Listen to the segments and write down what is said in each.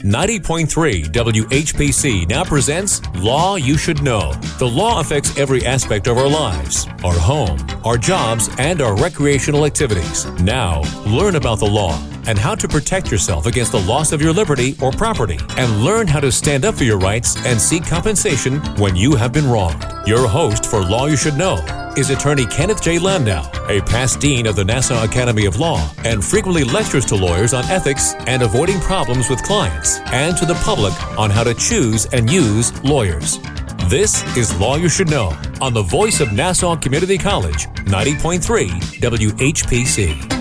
90.3 WHPC now presents Law You Should Know. The law affects every aspect of our lives, our home, our jobs, and our recreational activities. Now, learn about the law and how to protect yourself against the loss of your liberty or property, and learn how to stand up for your rights and seek compensation when you have been wronged. Your host for Law You Should Know is attorney Kenneth J. Landau, a past dean of the Nassau Academy of Law, and frequently lectures to lawyers on ethics and avoiding problems with clients, and to the public on how to choose and use lawyers. This is Law You Should Know on the voice of Nassau Community College, 90.3 WHPC.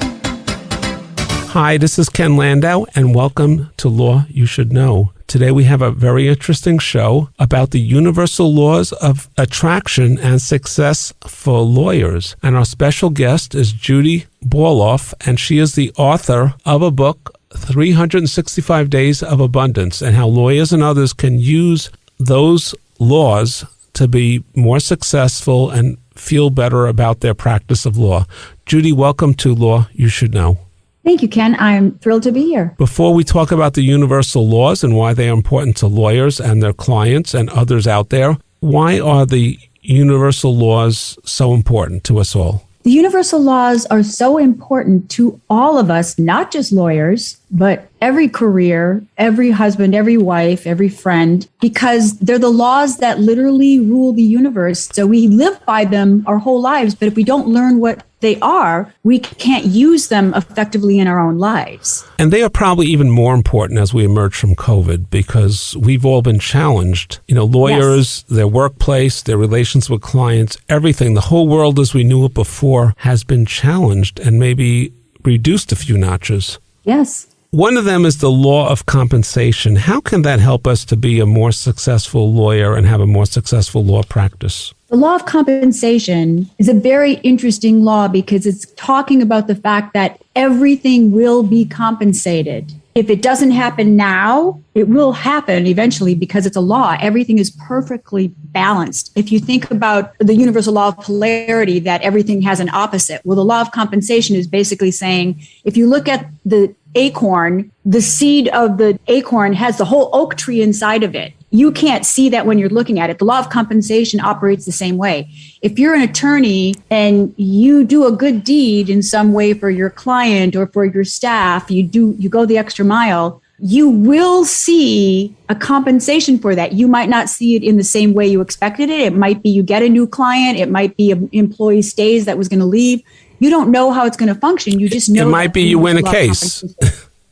Hi, this is Ken Landau, and welcome to Law You Should Know. Today we have a very interesting show about the universal laws of attraction and success for lawyers. And our special guest is Judy Balloff, and she is the author of a book, 365 Days of Abundance, and how lawyers and others can use those laws to be more successful and feel better about their practice of law. Judy, welcome to Law You Should Know. Thank you, Ken. I'm thrilled to be here. Before we talk about the universal laws and why they are important to lawyers and their clients and others out there, why are the universal laws so important to us all? The universal laws are so important to all of us, not just lawyers, but every career, every husband, every wife, every friend, because they're the laws that literally rule the universe. So we live by them our whole lives, but if we don't learn what they are, we can't use them effectively in our own lives. And they are probably even more important as we emerge from COVID, because we've all been challenged. Lawyers, yes, their workplace, their relations with clients, everything, the whole world as we knew it before has been challenged and maybe reduced a few notches. Yes. One of them is the law of compensation. How can that help us to be a more successful lawyer and have a more successful law practice? The law of compensation is a very interesting law because it's talking about the fact that everything will be compensated. If it doesn't happen now, it will happen eventually because it's a law. Everything is perfectly balanced. If you think about the universal law of polarity, that everything has an opposite. Well, the law of compensation is basically saying, if you look at the acorn, the seed of the acorn has the whole oak tree inside of it. You can't see that when you're looking at it. The law of compensation operates the same way. If you're an attorney and you do a good deed in some way for your client or for your staff, you go the extra mile, you will see a compensation for that. You might not see it in the same way you expected it. It might be you get a new client. It might be an employee stays that was going to leave. You don't know how it's going to function. You just know. It might be you win a case.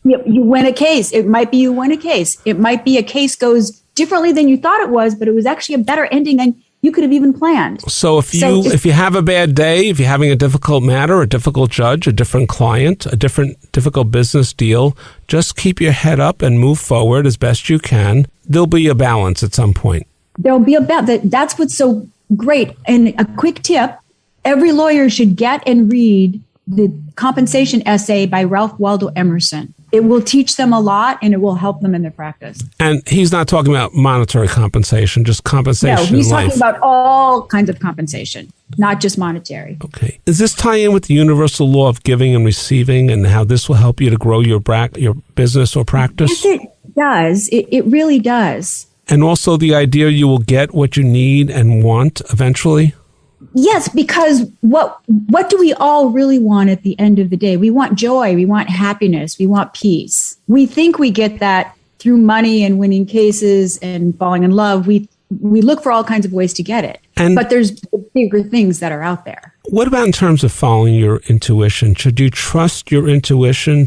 You win a case. It might be you win a case. It might be a case goes differently than you thought it was, but it was actually a better ending than you could have even planned. So if you have a bad day, if you're having a difficult matter, a difficult judge, a different client, a difficult business deal, just keep your head up and move forward as best you can. There'll be a balance at some point. There'll be a balance. That's what's so great. And a quick tip, every lawyer should get and read the compensation essay by Ralph Waldo Emerson. It will teach them a lot and it will help them in their practice. And he's not talking about monetary compensation, just compensation in life. No, he's talking about all kinds of compensation, not just monetary. Okay. Does this tie in with the universal law of giving and receiving and how this will help you to grow your business or practice? Yes, it does. It really does. And also the idea you will get what you need and want eventually? Yes, because what do we all really want at the end of the day? We want joy, we want happiness, we want peace. We think we get that through money and winning cases and falling in love. We look for all kinds of ways to get it. But there's bigger things that are out there. What about in terms of following your intuition? Should you trust your intuition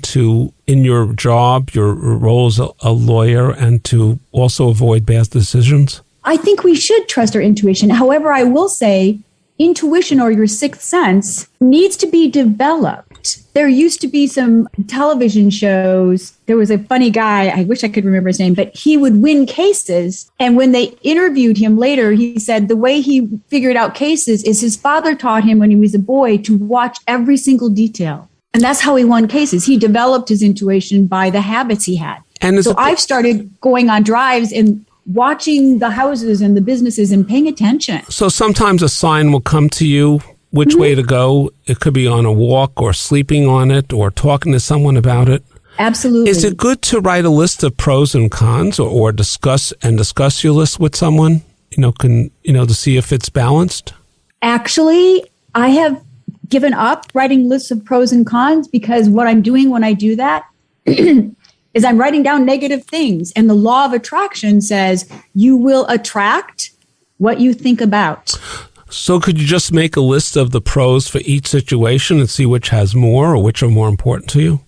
in your job, your role as a lawyer, and to also avoid bad decisions? I think we should trust our intuition. However, I will say, intuition or your sixth sense needs to be developed. There used to be some television shows. There was a funny guy, I wish I could remember his name, but he would win cases. And when they interviewed him later, he said the way he figured out cases is his father taught him when he was a boy to watch every single detail. And that's how he won cases. He developed his intuition by the habits he had. And so I've started going on drives and watching the houses and the businesses and paying attention. So sometimes a sign will come to you which way to go. It could be on a walk or sleeping on it or talking to someone about it. Absolutely. Is it good to write a list of pros and cons or discuss your list with someone, to see if it's balanced? Actually, I have given up writing lists of pros and cons because what I'm doing when I do that is I'm writing down negative things. And the law of attraction says you will attract what you think about. So could you just make a list of the pros for each situation and see which has more or which are more important to you?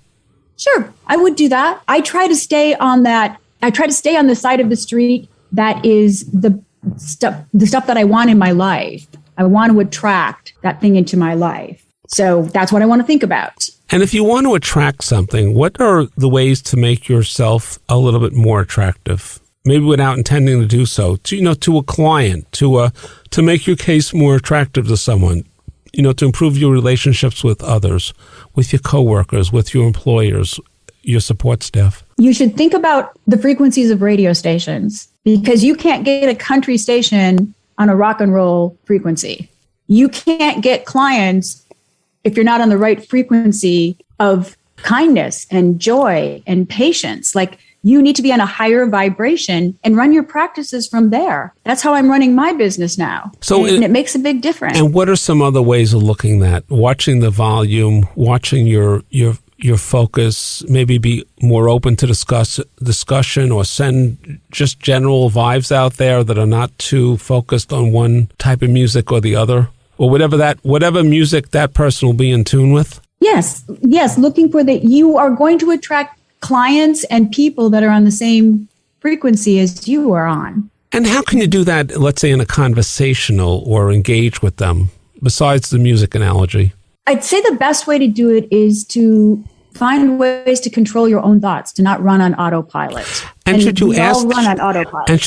Sure, I would do that. I try to stay on the side of the street that is the stuff that I want in my life. I want to attract that thing into my life. So that's what I want to think about. And if you want to attract something, what are the ways to make yourself a little bit more attractive? Maybe without intending to do so, to a client, to make your case more attractive to someone, to improve your relationships with others, with your coworkers, with your employers, your support staff. You should think about the frequencies of radio stations because you can't get a country station on a rock and roll frequency. You can't get clients if you're not on the right frequency of kindness and joy and patience. Like, you need to be on a higher vibration and run your practices from there. That's how I'm running my business now. So and it makes a big difference. And what are some other ways of looking at watching the volume, watching your focus, maybe be more open to discussion or send just general vibes out there that are not too focused on one type of music or the other, or whatever music that person will be in tune with? Yes. Looking for that. You are going to attract clients and people that are on the same frequency as you are on. And how can you do that, let's say, in a conversational or engage with them, besides the music analogy? I'd say the best way to do it is to find ways to control your own thoughts, to not run on autopilot. And should you ask? All run on autopilot. And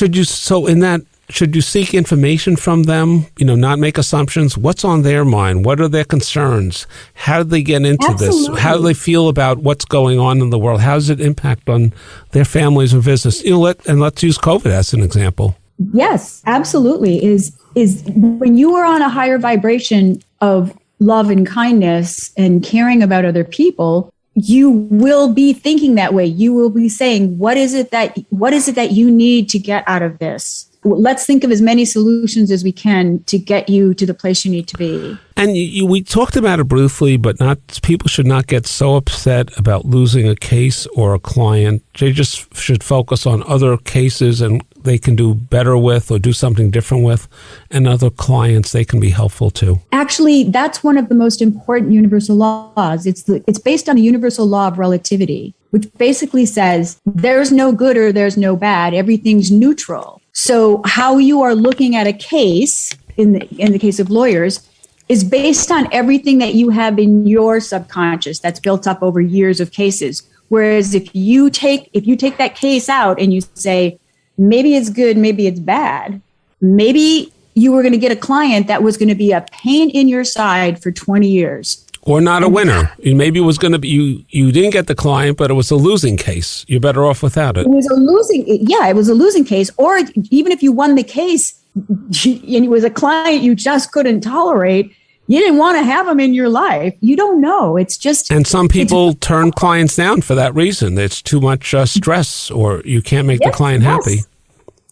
should you seek information from them? Not make assumptions. What's on their mind? What are their concerns? How do they get into Absolutely. this? How do they feel about what's going on in the world? How does it impact on their families or business? Let's use COVID as an example. Yes, absolutely. Is when you are on a higher vibration of love and kindness and caring about other people, you will be thinking that way. You will be saying, what is it that you need to get out of this? Let's think of as many solutions as we can to get you to the place you need to be. And we talked about it briefly, but people should not get so upset about losing a case or a client. They just should focus on other cases and they can do better with or do something different with, and other clients they can be helpful to. Actually, that's one of the most important universal laws. It's based on the universal law of relativity, which basically says there's no good or there's no bad. Everything's neutral. So how you are looking at a case, in the case of lawyers, is based on everything that you have in your subconscious that's built up over years of cases. Whereas if you take that case out and you say, maybe it's good, maybe it's bad, maybe you were going to get a client that was going to be a pain in your side for 20 years. Or not a winner. Maybe it was going to be, you didn't get the client, but it was a losing case. You're better off without it. It was a losing case. Or even if you won the case and it was a client you just couldn't tolerate, you didn't want to have them in your life. You don't know. It's just. And some people turn clients down for that reason. It's too much stress, or you can't make the client happy.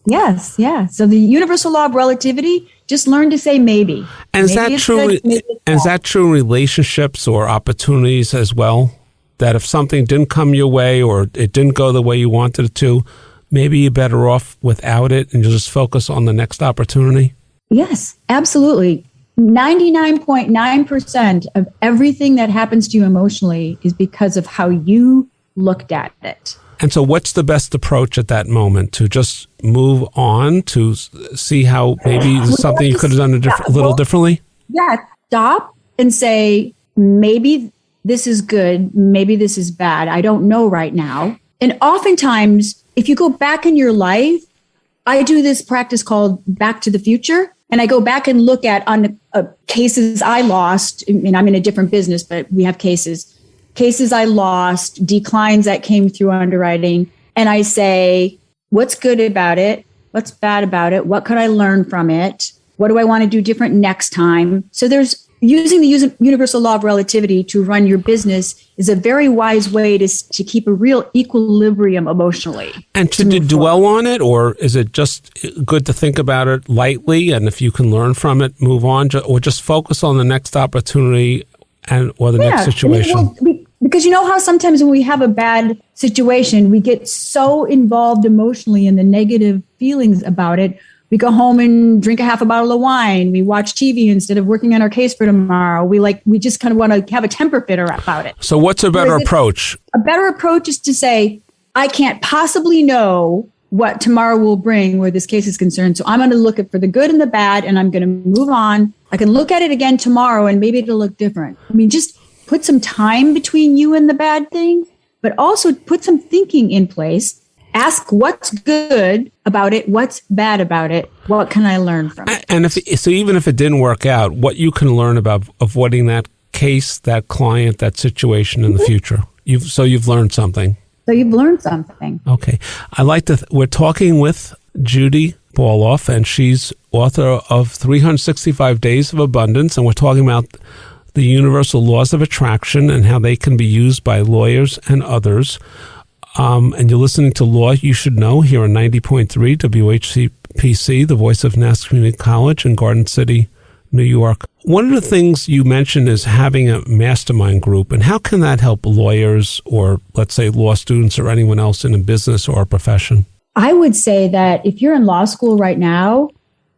Yes, yeah. So the universal law of relativity, just learn to say maybe. And is that true? Is that true in relationships or opportunities as well? That if something didn't come your way or it didn't go the way you wanted it to, maybe you're better off without it and you just focus on the next opportunity? Yes, absolutely. 99.9% of everything that happens to you emotionally is because of how you looked at it. And so what's the best approach at that moment? To just move on, to see how maybe there's something you could have done a little differently? Yeah, stop and say, maybe this is good, maybe this is bad. I don't know right now. And oftentimes, if you go back in your life, I do this practice called Back to the Future. And I go back and look at cases I lost. I mean, I'm in a different business, but we have cases I lost, declines that came through underwriting. And I say, what's good about it? What's bad about it? What could I learn from it? What do I want to do different next time? So there's using the universal law of relativity to run your business is a very wise way to keep a real equilibrium emotionally. And to dwell on it, or is it just good to think about it lightly, and if you can learn from it, move on, or just focus on the next opportunity or the next situation? Because you know how sometimes when we have a bad situation, we get so involved emotionally in the negative feelings about it. We go home and drink a half a bottle of wine. We watch TV instead of working on our case for tomorrow. We just kind of want to have a temper fit about it. So what's a better approach? A better approach is to say, I can't possibly know what tomorrow will bring where this case is concerned. So I'm going to look at for the good and the bad, and I'm going to move on. I can look at it again tomorrow, and maybe it'll look different. I mean, just put some time between you and the bad thing, but also put some thinking in place. Ask what's good about it, what's bad about it, what can I learn from it? And even if it didn't work out, what you can learn about avoiding that case, that client, that situation in the future. You've learned something. So you've learned something. Okay. We're talking with Judy Balloff, and she's author of 365 Days of Abundance, and we're talking about the universal laws of attraction and how they can be used by lawyers and others. And you're listening to Law You Should Know here on 90.3 WHPC, the voice of Nassau Community College in Garden City, New York. One of the things you mentioned is having a mastermind group, and how can that help lawyers or, let's say, law students or anyone else in a business or a profession? I would say that if you're in law school right now,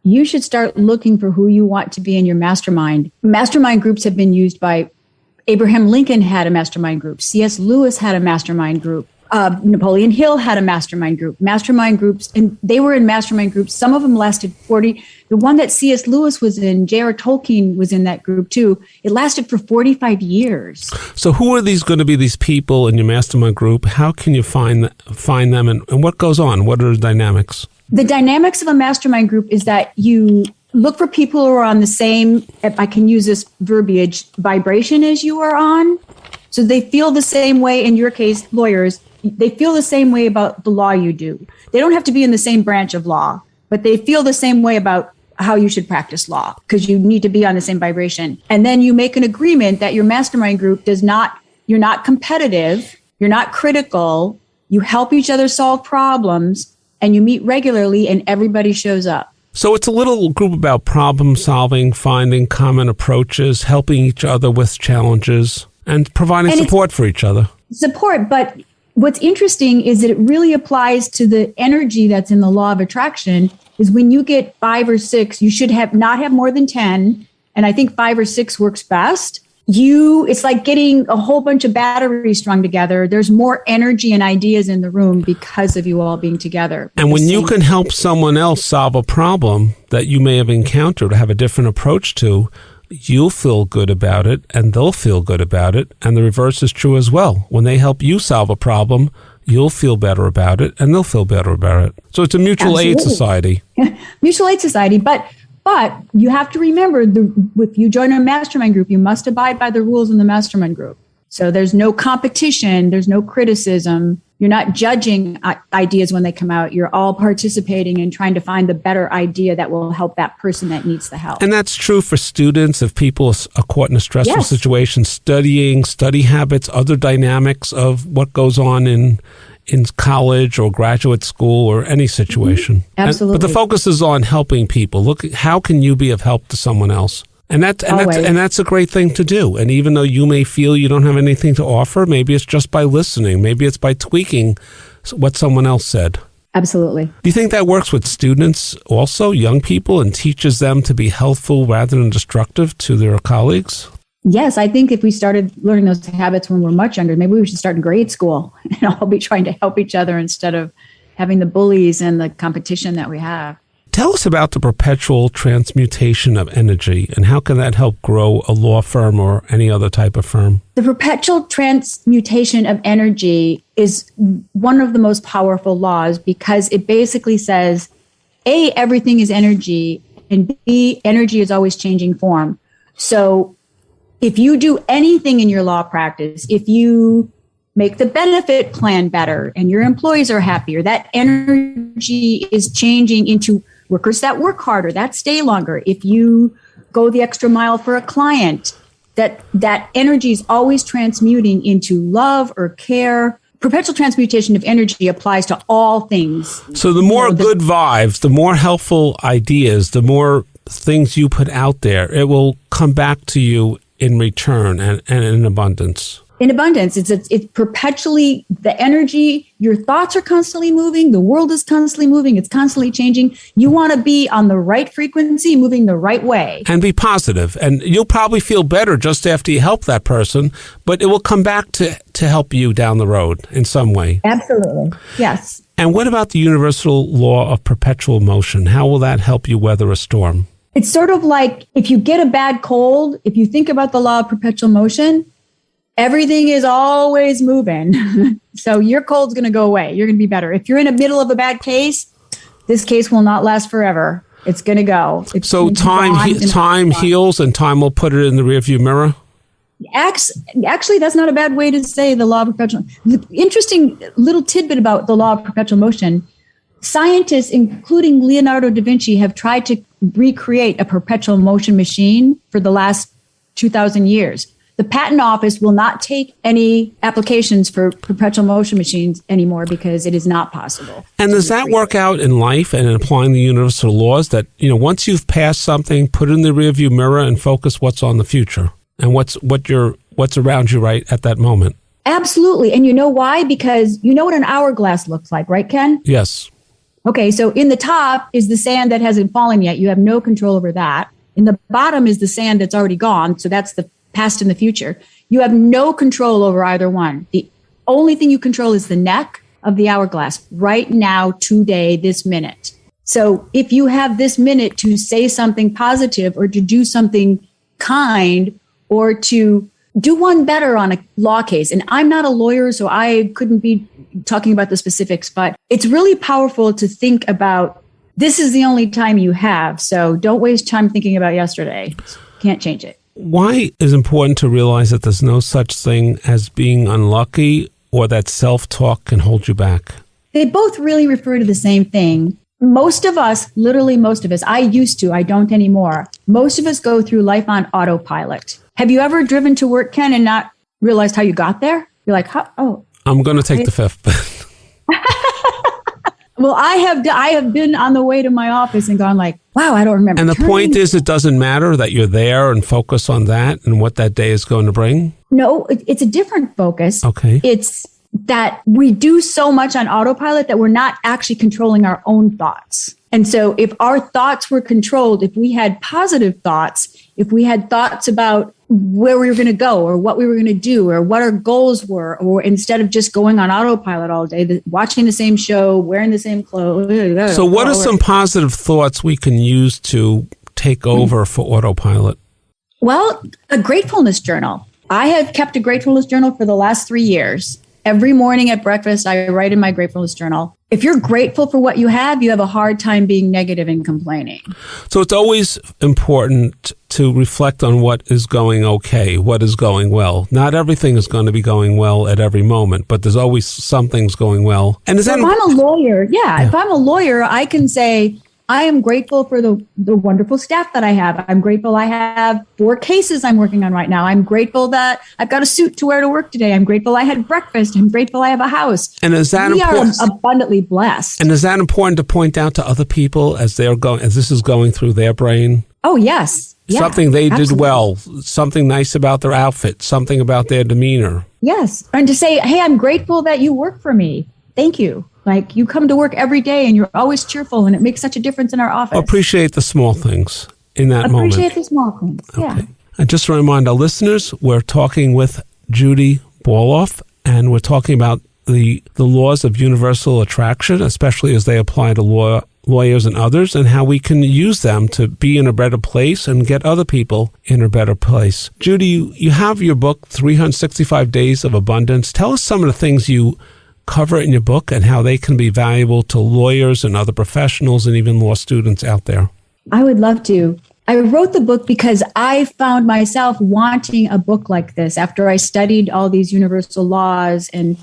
you should start looking for who you want to be in your mastermind. Mastermind groups have been used by Abraham Lincoln had a mastermind group. C.S. Lewis had a mastermind group. Napoleon Hill had a mastermind groups, and they were in mastermind groups. Some of them lasted 40. The one that C.S. Lewis was in, J.R. Tolkien was in that group too. It lasted for 45 years. So who are these going to be, these people in your mastermind group? How can you find them, and what goes on? What are the dynamics? The dynamics of a mastermind group is that you look for people who are on the same, if I can use this verbiage, vibration as you are on. So they feel the same way, in your case, lawyers, they feel the same way about the law you do. They don't have to be in the same branch of law, but they feel the same way about how you should practice law because you need to be on the same vibration. And then you make an agreement that your mastermind group you're not competitive, you're not critical, you help each other solve problems, and you meet regularly and everybody shows up. So it's a little group about problem solving, finding common approaches, helping each other with challenges, and providing support for each other. Support, but what's interesting is that it really applies to the energy that's in the law of attraction. Is when you get 5 or 6, you should not have more than 10. And I think 5 or 6 works best. It's like getting a whole bunch of batteries strung together. There's more energy and ideas in the room because of you all being together. And when you can help someone else solve a problem that you may have encountered or have a different approach to, you'll feel good about it and they'll feel good about it. And the reverse is true as well. When they help you solve a problem, you'll feel better about it and they'll feel better about it. So it's a mutual aid society. Mutual aid society. But you have to remember, if you join a mastermind group, you must abide by the rules in the mastermind group. So there's no competition. There's no criticism. You're not judging ideas when they come out. You're all participating and trying to find the better idea that will help that person that needs the help. And that's true for students. If people are caught in a stressful situation, study habits, other dynamics of what goes on in college or graduate school or any situation. Absolutely. But the focus is on helping people. Look, how can you be of help to someone else? And that's a great thing to do. And even though you may feel you don't have anything to offer, maybe it's just by listening. Maybe it's by tweaking what someone else said. Absolutely. Do you think that works with students also, young people, and teaches them to be helpful rather than destructive to their colleagues? Yes, I think if we started learning those habits when we're much younger, maybe we should start in grade school and all be trying to help each other instead of having the bullies and the competition that we have. Tell us about the perpetual transmutation of energy and how can that help grow a law firm or any other type of firm? The perpetual transmutation of energy is one of the most powerful laws because it basically says, A, everything is energy, and B, energy is always changing form. So if you do anything in your law practice, if you make the benefit plan better and your employees are happier, that energy is changing into workers that work harder, that stay longer. If you go the extra mile for a client, that energy is always transmuting into love or care. Perpetual transmutation of energy applies to all things. So the more good vibes, the more helpful ideas, the more things you put out there, it will come back to you in return and in abundance. In abundance, it's perpetually the energy. Your thoughts are constantly moving. The world is constantly moving. It's constantly changing. You want to be on the right frequency, moving the right way. And be positive. And you'll probably feel better just after you help that person, but it will come back to help you down the road in some way. Absolutely. Yes. And what about the universal law of perpetual motion? How will that help you weather a storm? It's sort of like if you get a bad cold, if you think about the law of perpetual motion, everything is always moving. So your cold's going to go away. You're going to be better. If you're in the middle of a bad case, this case will not last forever. It's going to go. So time heals and time will put it in the rearview mirror? Actually, that's not a bad way to say the law of perpetual. The interesting little tidbit about the law of perpetual motion, scientists, including Leonardo da Vinci, have tried to recreate a perpetual motion machine for the last 2,000 years. The patent office will not take any applications for perpetual motion machines anymore because it is not possible. And does that work out in life and in applying the universal laws that, once you've passed something, put it in the rearview mirror and focus what's on the future and what's around you right at that moment? Absolutely. And you know why? Because you know what an hourglass looks like, right, Ken? Yes. Okay, so in the top is the sand that hasn't fallen yet. You have no control over that. In the bottom is the sand that's already gone. So that's the past and the future. You have no control over either one. The only thing you control is the neck of the hourglass right now, today, this minute. So if you have this minute to say something positive or to do something kind or to do one better on a law case, and I'm not a lawyer, so I couldn't be talking about the specifics, but it's really powerful to think about this is the only time you have. So don't waste time thinking about yesterday. Can't change it. Why is it important to realize that there's no such thing as being unlucky or that self-talk can hold you back? They both really refer to the same thing. Most of us, literally most of us, I used to, I don't anymore. Most of us go through life on autopilot. Have you ever driven to work, Ken, and not realized how you got there? You're like, I'm going to take the fifth. Well, I have been on the way to my office and gone like, wow, I don't remember. And the point is, it doesn't matter that you're there and focus on that and what that day is going to bring? No, it's a different focus. Okay. It's that we do so much on autopilot that we're not actually controlling our own thoughts. And so if our thoughts were controlled, if we had positive thoughts, if we had thoughts about where we were going to go or what we were going to do or what our goals were, or instead of just going on autopilot all day, watching the same show, wearing the same clothes. So what are some positive thoughts we can use to take over for autopilot? Well, a gratefulness journal. I have kept a gratefulness journal for the last 3 years. Every morning at breakfast, I write in my gratefulness journal. If you're grateful for what you have a hard time being negative and complaining. So it's always important to reflect on what is going okay, what is going well. Not everything is going to be going well at every moment, but there's always some things going well. And if I'm a lawyer, if I'm a lawyer, I can say, I am grateful for the wonderful staff that I have. I'm grateful I have 4 cases I'm working on right now. I'm grateful that I've got a suit to wear to work today. I'm grateful I had breakfast. I'm grateful I have a house. And is that important? We are abundantly blessed. And is that important to point out to other people as this is going through their brain? Oh, yes. Yeah, something they absolutely. did well, something nice about their outfit, something about their demeanor. Yes. And to say, hey, I'm grateful that you work for me. Thank you. Like you come to work every day and you're always cheerful and it makes such a difference in our office. Appreciate the small things in that moment. Appreciate the small things, yeah. Okay. And just to remind our listeners, we're talking with Judy Balloff and we're talking about the laws of universal attraction, especially as they apply to lawyers and others, and how we can use them to be in a better place and get other people in a better place. Judy, you have your book, 365 Days of Abundance. Tell us some of the things you cover in your book and how they can be valuable to lawyers and other professionals and even law students out there. I would love to. I wrote the book because I found myself wanting a book like this after I studied all these universal laws and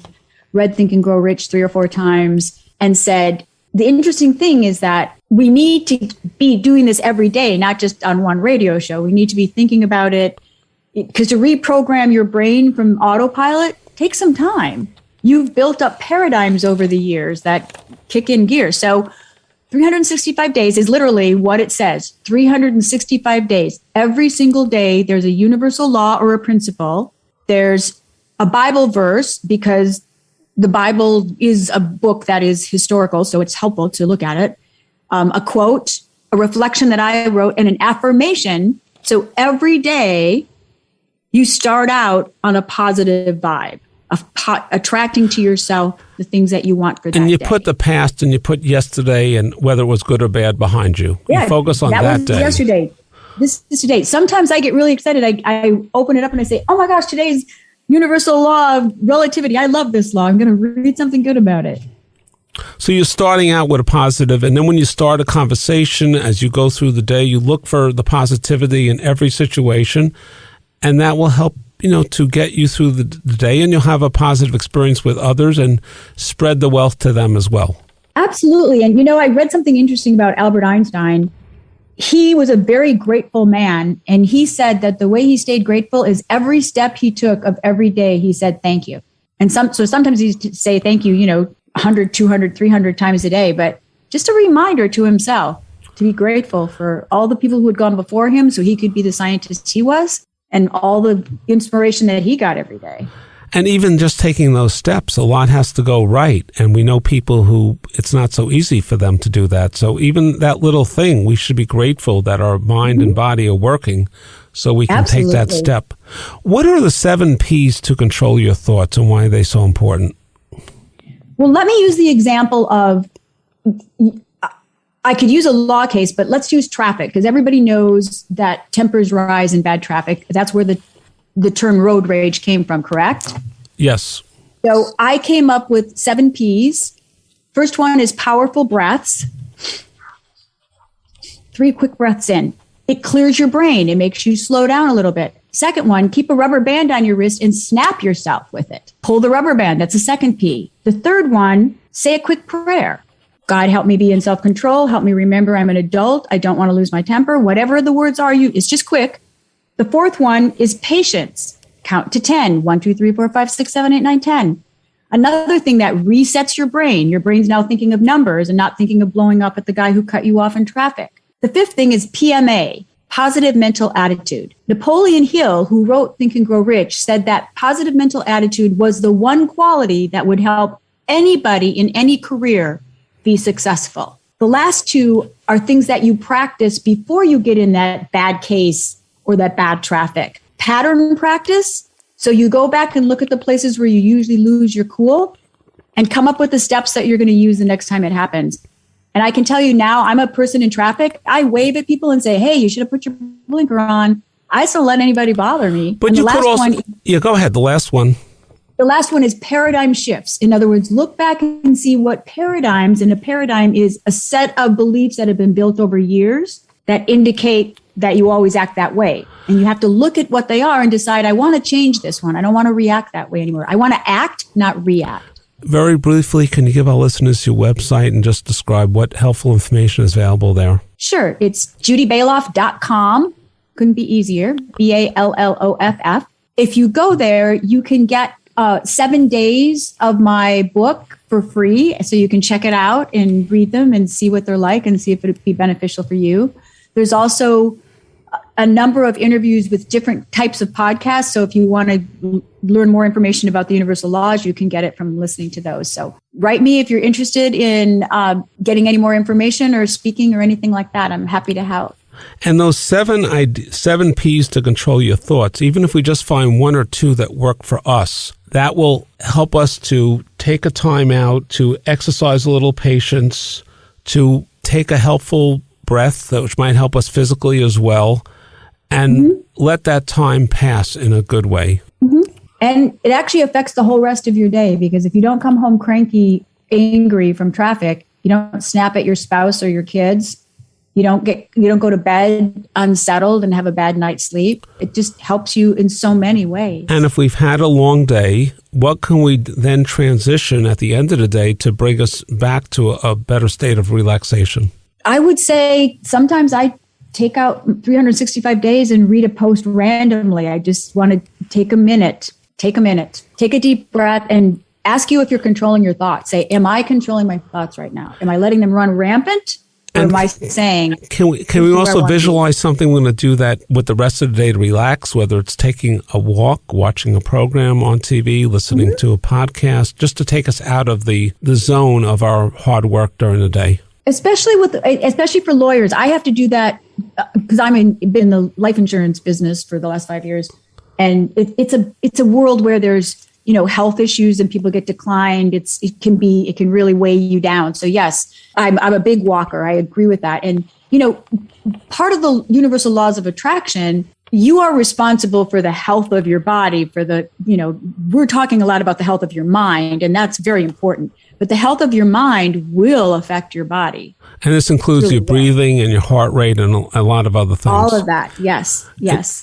read Think and Grow Rich 3 or 4 times and said, the interesting thing is that we need to be doing this every day, not just on one radio show. We need to be thinking about it, because to reprogram your brain from autopilot takes some time. You've built up paradigms over the years that kick in gear. So 365 days is literally what it says. 365 days. Every single day, there's a universal law or a principle. There's a Bible verse, because the Bible is a book that is historical, so it's helpful to look at it. A quote, a reflection that I wrote, and an affirmation. So every day, you start out on a positive vibe, attracting to yourself the things that you want for that day. And you put the past and you put yesterday and whether it was good or bad behind you. Yeah, you focus on that was day. Yesterday. This is today. Sometimes I get really excited. I open it up and I say, oh my gosh, today's universal law of relativity. I love this law. I'm going to read something good about it. So you're starting out with a positive, and then when you start a conversation, as you go through the day, you look for the positivity in every situation, and that will help, to get you through the day, and you'll have a positive experience with others and spread the wealth to them as well. Absolutely. And, I read something interesting about Albert Einstein. He was a very grateful man, and he said that the way he stayed grateful is every step he took of every day, he said, thank you. And so sometimes he'd say thank you, 100, 200, 300 times a day, but just a reminder to himself to be grateful for all the people who had gone before him so he could be the scientist he was, and all the inspiration that he got every day. And even just taking those steps, a lot has to go right. And we know people who it's not so easy for them to do that. So even that little thing, we should be grateful that our mind and body are working so we can take that step. What are the 7 P's to control your thoughts, and why are they so important? Well, let me use the example of, I could use a law case, but let's use traffic, because everybody knows that tempers rise in bad traffic. That's where the term road rage came from, correct? Yes. So I came up with 7 P's. First one is powerful breaths. 3 quick breaths in. It clears your brain. It makes you slow down a little bit. Second one, keep a rubber band on your wrist and snap yourself with it. Pull the rubber band. That's the second P. The third one, say a quick prayer. God, help me be in self-control. Help me remember I'm an adult. I don't want to lose my temper. Whatever the words are, it's just quick. The fourth one is patience. Count to 10. 1, 2, 3, 4, 5, 6, 7, 8, 9, 10. Another thing that resets your brain. Your brain's now thinking of numbers and not thinking of blowing up at the guy who cut you off in traffic. The fifth thing is PMA, positive mental attitude. Napoleon Hill, who wrote Think and Grow Rich, said that positive mental attitude was the one quality that would help anybody in any career be successful. The last 2 are things that you practice before you get in that bad case or that bad traffic. Pattern practice. So you go back and look at the places where you usually lose your cool and come up with the steps that you're going to use the next time it happens. And I can tell you now, I'm a person in traffic. I wave at people and say, hey, you should have put your blinker on. I just don't let anybody bother me. But you could also, go ahead, the last one. The last one is paradigm shifts. In other words, look back and see what paradigms, and a paradigm is a set of beliefs that have been built over years that indicate that you always act that way. And you have to look at what they are and decide, I want to change this one. I don't want to react that way anymore. I want to act, not react. Very briefly, can you give our listeners your website and just describe what helpful information is available there? Sure. It's judyballoff.com. Couldn't be easier. Balloff. If you go there, you can get 7 days of my book for free. So you can check it out and read them and see what they're like and see if it would be beneficial for you. There's also a number of interviews with different types of podcasts. So if you want to learn more information about the universal laws, you can get it from listening to those. So write me if you're interested in getting any more information or speaking or anything like that. I'm happy to help. And those 7 P's to control your thoughts, even if we just find 1 or 2 that work for us, that will help us to take a time out, to exercise a little patience, to take a helpful breath, which might help us physically as well, and let that time pass in a good way. And it actually affects the whole rest of your day, because if you don't come home cranky, angry from traffic, you don't snap at your spouse or your kids, You don't go to bed unsettled and have a bad night's sleep. It just helps you in so many ways. And if we've had a long day, what can we then transition at the end of the day to bring us back to a better state of relaxation? I would say sometimes I take out 365 days and read a post randomly. I just want to take a minute, take a deep breath and ask you if you're controlling your thoughts. Say, am I controlling my thoughts right now? Am I letting them run rampant? Or am I saying... Can we also visualize something? We're going to do that with the rest of the day to relax, whether it's taking a walk, watching a program on TV, listening to a podcast, just to take us out of the zone of our hard work during the day. Especially for lawyers. I have to do that because been in the life insurance business for the last 5 years. And it's a world where there's health issues and people get declined. It can really weigh you down. So yes, I'm a big walker. I agree with that. And, part of the universal laws of attraction, you are responsible for the health of your body, we're talking a lot about the health of your mind, and that's very important. But the health of your mind will affect your body. And this includes your breathing and your heart rate and a lot of other things. All of that. Yes.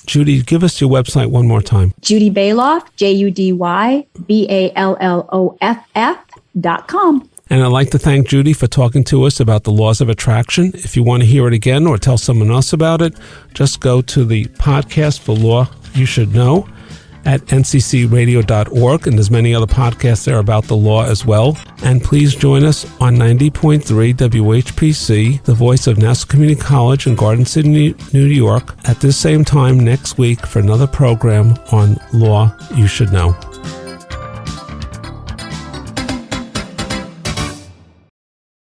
Judy, give us your website one more time. Judy Balloff, JudyBalloff.com. And I'd like to thank Judy for talking to us about the laws of attraction. If you want to hear it again or tell someone else about it, just go to the podcast for Law You Should Know at nccradio.org, and there's many other podcasts there about the law as well. And please join us on 90.3 WHPC, the voice of Nassau Community College in Garden City, New York, at this same time next week for another program on Law You Should Know.